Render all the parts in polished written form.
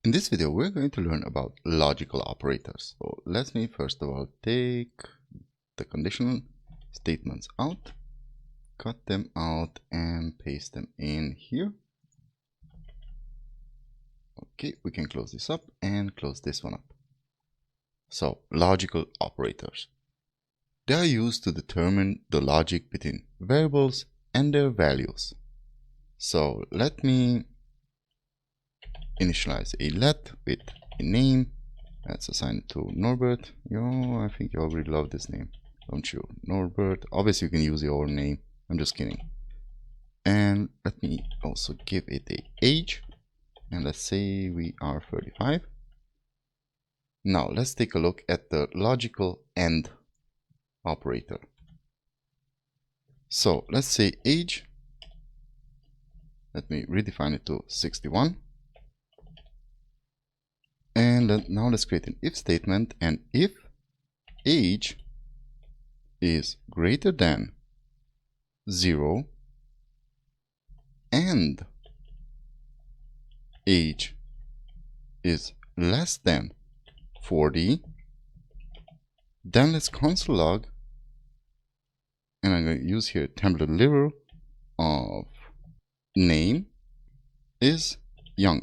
In this video, we're going to learn about logical operators. So let me first of all take the conditional statements out, cut them out and paste them in here. Okay, we can close this up and close this one up. So logical operators. They are used to determine the logic between variables and their values. So let me initialize a let with a name. Let's assign it to Norbert. I think you already love this name, don't you? Norbert. Obviously you can use your own name. I'm just kidding. And let me also give it a age. And let's say we are 35. Now let's take a look at the logical AND operator. So let's say age. Let me redefine it to 61. And then now let's create an if statement, and if age is greater than 0 and age is less than 40, then let's console log, and I'm going to use here template literal of name is young.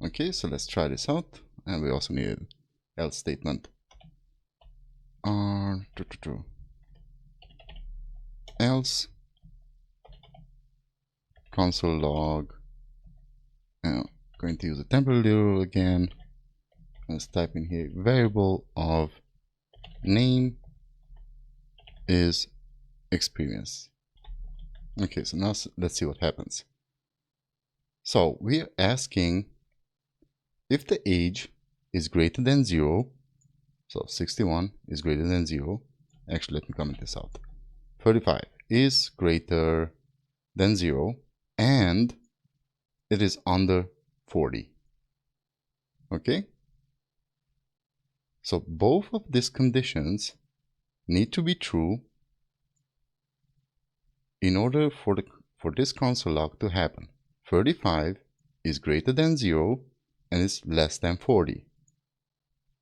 Okay, so let's try this out, and we also need an else statement. Else console log. Going to use a temporary literal again. Let's type in here variable of name is experience. Okay, so now let's see what happens. So we are asking if the age is greater than 0, so 61 is greater than 0. Actually, let me comment this out. 35 is greater than 0 and it is under 40. Okay? So both of these conditions need to be true in order for this console log to happen. 35 is greater than 0 and is less than 40.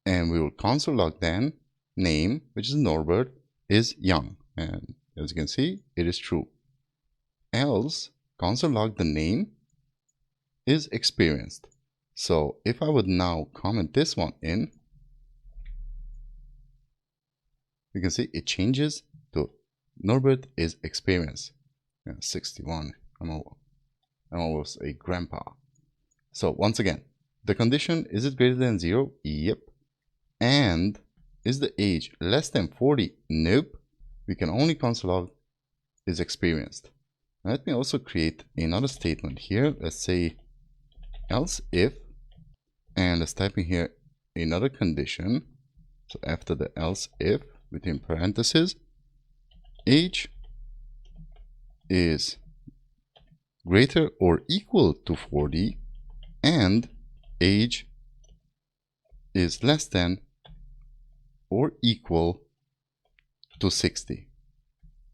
And we will console log then name, which is Norbert, is young. And as you can see, it is true. Else console log the name is experienced. So if I would now comment this one in, you can see it changes to Norbert is experienced. 61. I'm almost a grandpa. So once again, the condition, is it greater than 0? Yep. And is the age less than 40? Nope. We can only console log is experienced. Now let me also create another statement here. Let's say else if, and let's type in here another condition. So after the else if, within parentheses, age is greater or equal to 40 and age is less than or equal to 60.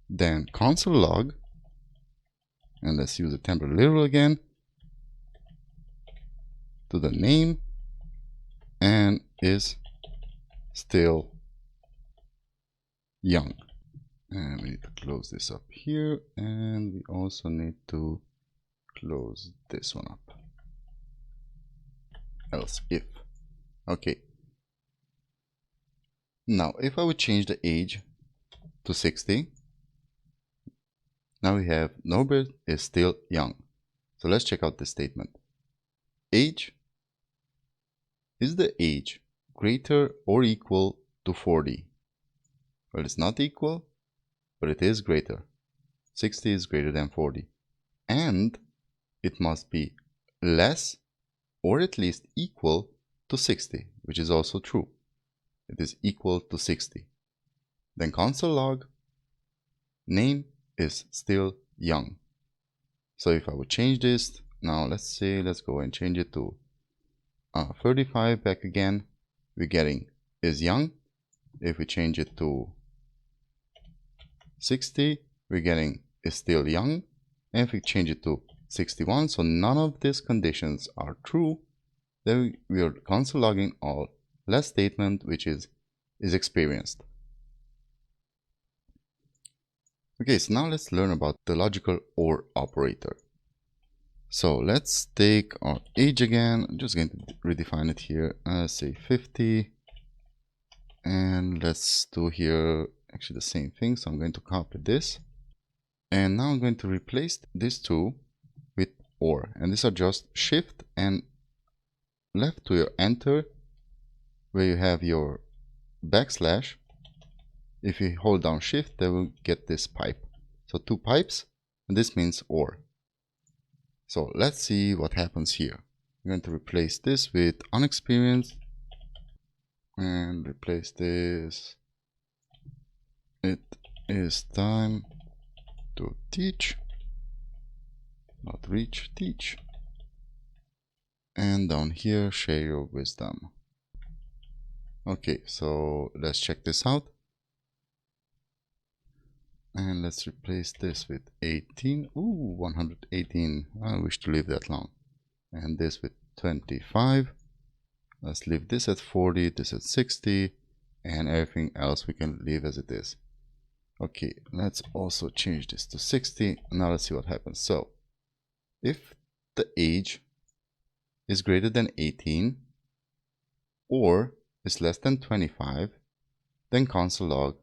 Then console log, and let's use a temporary literal again, to the name and is still young. And we need to close this up here, and we also need to close this one up. Else if. Okay. Now if I would change the age to 60, now we have Norbert is still young. So let's check out this statement. Age, is the age greater or equal to 40? Well, it's not equal, but it is greater. 60 is greater than 40. And it must be less or at least equal to 60, which is also true. It is equal to 60. Then console log, name is still young. So if I would change this, now let's go and change it to 35 back again. We're getting is young. If we change it to 60, we're getting is still young. And if we change it to 61, so none of these conditions are true, then we are console logging all last statement, which is experienced. Okay, so now let's learn about the logical OR operator. So let's take our age again. I'm just going to redefine it here. Say 50. And let's do here actually the same thing. So I'm going to copy this. And now I'm going to replace these two with OR. And these are just shift and left to your enter, where you have your backslash. If you hold down shift, they will get this pipe. So two pipes, and this means OR. So let's see what happens here. I'm going to replace this with unexperienced and replace this. It is time to teach, not reach, teach. And down here, share your wisdom. Okay, so let's check this out. And let's replace this with 18. Ooh, 118. I wish to leave that long. And this with 25. Let's leave this at 40, this at 60, and everything else we can leave as it is. Okay, let's also change this to 60. Now let's see what happens. So, if the age is greater than 18 or is less than 25, then console log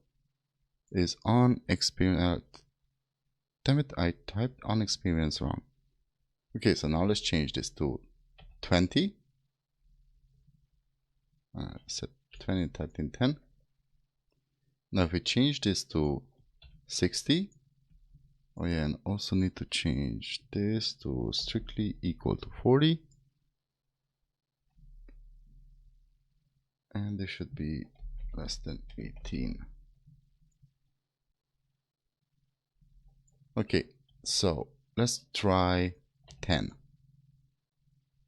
is on experience. Damn it, I typed on experience wrong. Okay, so now let's change this to 20. Set 20, typed in 10. Now if we change this to 60, oh yeah, and also need to change this to strictly equal to 40. And this should be less than 18. Okay, so let's try 10.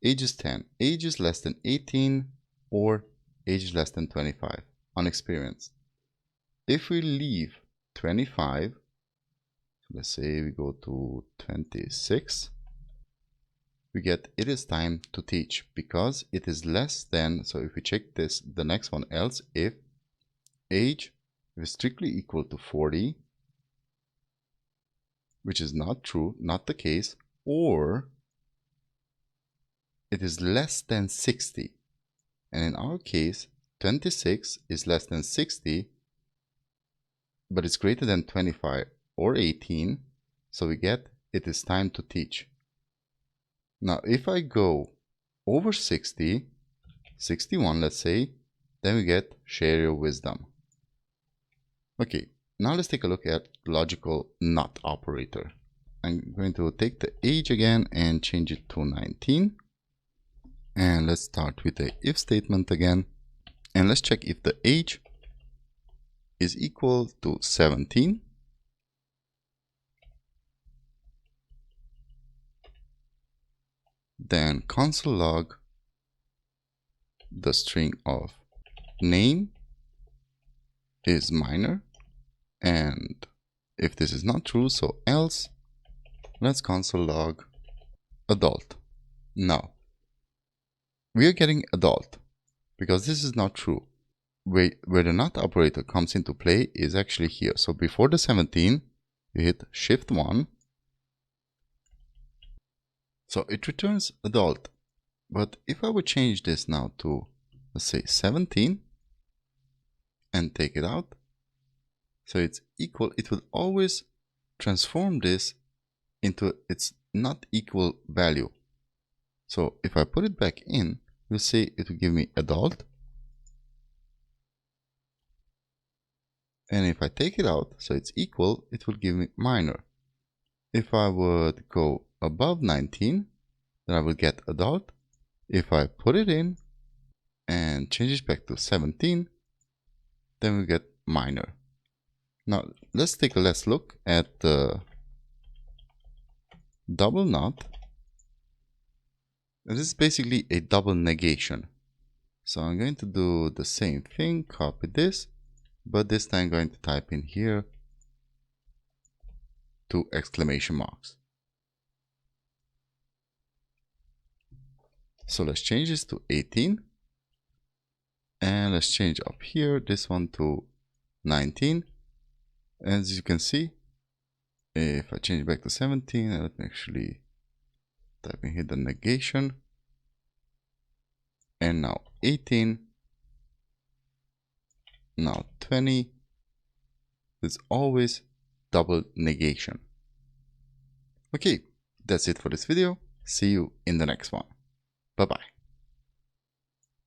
Age is 10. Age is less than 18 or age is less than 25. Unexperienced. If we leave 25, let's say we go to 26, we get it is time to teach because it is less than. So if we check this, the next one, else if age is strictly equal to 40, which is not true, not the case, or it is less than 60. And in our case, 26 is less than 60, but it's greater than 25 or 18. So we get it is time to teach. Now, if I go over 60, 61, let's say, then we get share your wisdom. Okay, now let's take a look at logical NOT operator. I'm going to take the age again and change it to 19. And let's start with the if statement again. And let's check if the age is equal to 17. Then console log the string of name is minor. And if this is not true, so else, let's console log adult. Now, we are getting adult because this is not true. Where the NOT operator comes into play is actually here. So before the 17, you hit Shift 1. So it returns adult. But if I would change this now to, let's say, 17 and take it out, so it's equal, it will always transform this into its not equal value. So if I put it back in, you'll see it will give me adult. And if I take it out, so it's equal, it will give me minor. If I would go above 19, then I will get adult. If I put it in and change it back to 17, then we get minor. Now, let's take a last look at the double NOT. This is basically a double negation. So I'm going to do the same thing, copy this, but this time I'm going to type in here 2 exclamation marks. So let's change this to 18. And let's change up here this one to 19. As you can see, if I change back to 17, let me actually type in here the negation. And now 18. Now 20. There's always double negation. Okay, that's it for this video. See you in the next one. Bye bye.